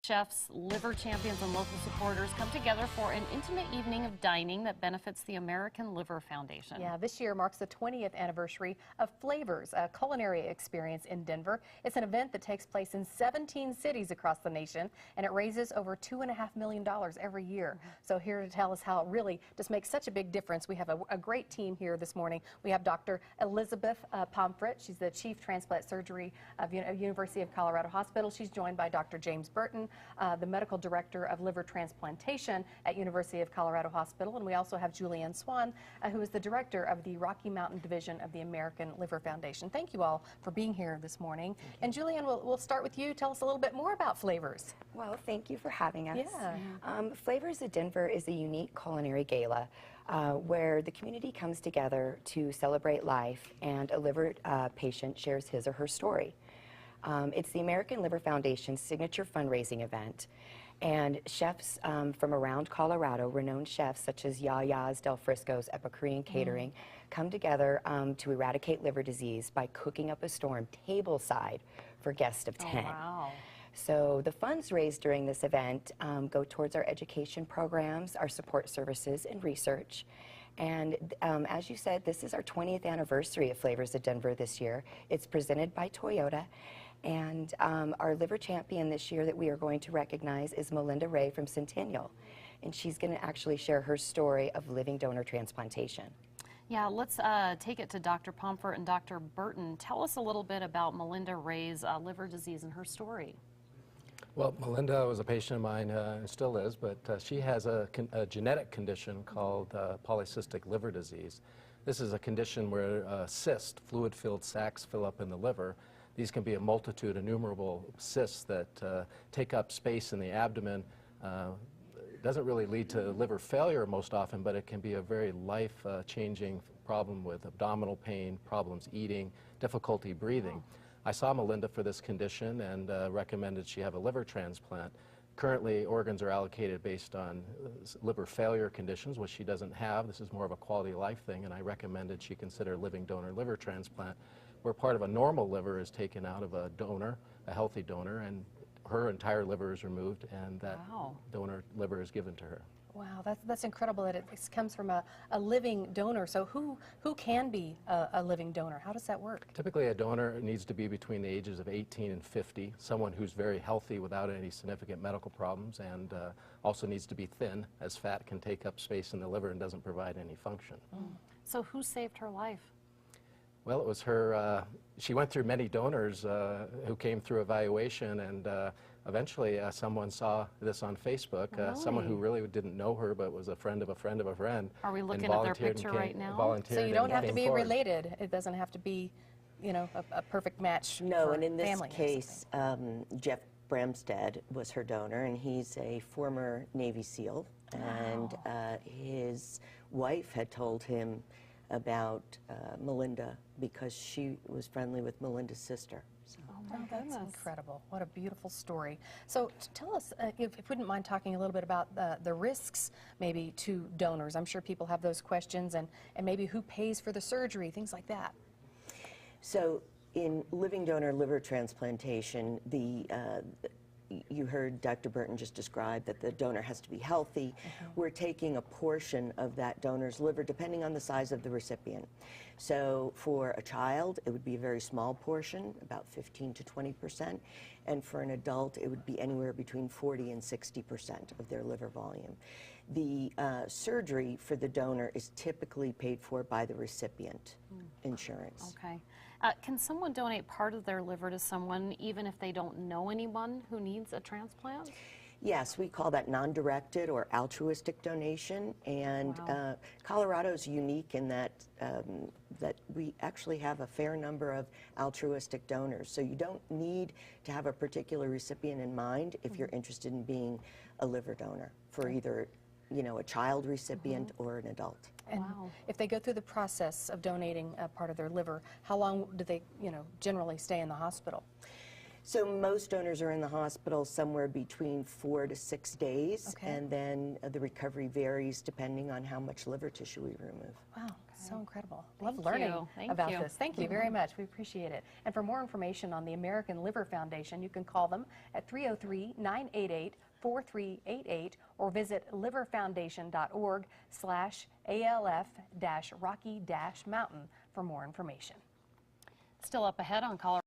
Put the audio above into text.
chefs, liver champions, and local supporters come together for an intimate evening of dining that benefits the American Liver Foundation. Yeah, this year marks the 20th anniversary of Flavors, a culinary experience in Denver. It's an event that takes place in 17 cities across the nation, and it raises over $2.5 million every year. So here to tell us how it really just makes such a big difference, we have a great team here this morning. We have Dr. Elizabeth Pomfret. She's the Chief Transplant Surgery of University of Colorado Hospital. She's joined by Dr. James Burton, the Medical Director of Liver Transplantation at University of Colorado Hospital. And we also have Julianne Swan, who is the Director of the Rocky Mountain Division of the American Liver Foundation. Thank you all for being here this morning. And Julianne, we'll start with you. Tell us a little bit more about Flavors. Well, thank you for having us. Yeah. Flavors of Denver is a unique culinary gala where the community comes together to celebrate life, and a liver patient shares his or her story. It's the American Liver Foundation's signature fundraising event, and chefs from around Colorado, renowned chefs such as Yaya's, Del Frisco's, Epicurean Catering, come together to eradicate liver disease by cooking up a storm tableside for guests of 10. Oh, wow. So the funds raised during this event go towards our education programs, our support services, and research. And as you said, this is our 20th anniversary of Flavors of Denver this year. It's presented by Toyota. And our liver champion this year that we are going to recognize is Melinda Ray from Centennial. And she's going to actually share her story of living donor transplantation. Yeah, let's take it to Dr. Pomfret and Dr. Burton. Tell us a little bit about Melinda Ray's liver disease and her story. Well, Melinda was a patient of mine, and still is, but she has a genetic condition called polycystic liver disease. This is a condition where cysts, fluid-filled sacs, fill up in the liver. These can be a multitude, innumerable cysts that take up space in the abdomen. It doesn't really lead to liver failure most often, but it can be a very life-changing problem with abdominal pain, problems eating, difficulty breathing. I saw Melinda for this condition and recommended she have a liver transplant. Currently, organs are allocated based on liver failure conditions, which she doesn't have. This is more of a quality of life thing, and I recommended she consider living donor liver transplant, where part of a normal liver is taken out of a donor, a healthy donor, and her entire liver is removed, and that donor liver is given to her. Wow, that's incredible that it comes from a living donor. So who can be a living donor? How does that work? Typically, a donor needs to be between the ages of 18 and 50, someone who's very healthy without any significant medical problems, and also needs to be thin, as fat can take up space in the liver and doesn't provide any function. So who saved her life? Well, it was her. She went through many donors who came through evaluation, and eventually someone saw this on Facebook, someone who really didn't know her but was a friend of a friend of a friend. Are we looking at their picture right now? So you don't have to be related. It doesn't have to be, you know, a perfect match. No, and in this case, Jeff Bramstead was her donor, and he's a former Navy SEAL, and his wife had told him about Melinda because she was friendly with Melinda's sister. So. Oh, that's incredible. What a beautiful story. So tell us, if you wouldn't mind talking a little bit about the risks maybe to donors. I'm sure people have those questions, and maybe who pays for the surgery, things like that. So in living donor liver transplantation, you heard Dr. Burton just describe that the donor has to be healthy. We're taking a portion of that donor's liver depending on the size of the recipient. So for a child, it would be a very small portion, about 15 to 20%, and for an adult, it would be anywhere between 40 and 60% of their liver volume. The surgery for the donor is typically paid for by the recipient insurance. Okay. Can someone donate part of their liver to someone even if they don't know anyone who needs a transplant? Yes, we call that non-directed or altruistic donation, and Colorado is unique in that that we actually have a fair number of altruistic donors. So you don't need to have a particular recipient in mind if you're interested in being a liver donor for either, you know, a child recipient or an adult. And if they go through the process of donating a part of their liver, how long do they, you know, generally stay in the hospital? So most donors are in the hospital somewhere between 4 to 6 days, and then the recovery varies depending on how much liver tissue we remove. Wow. So incredible. Love Thank learning you. Thank about you. this. Thank you very much. We appreciate it. And for more information on the American Liver Foundation, you can call them at 303-988-4388 or visit liverfoundation.org/ALF-Rocky-Mountain for more information. Still up ahead on Colorado.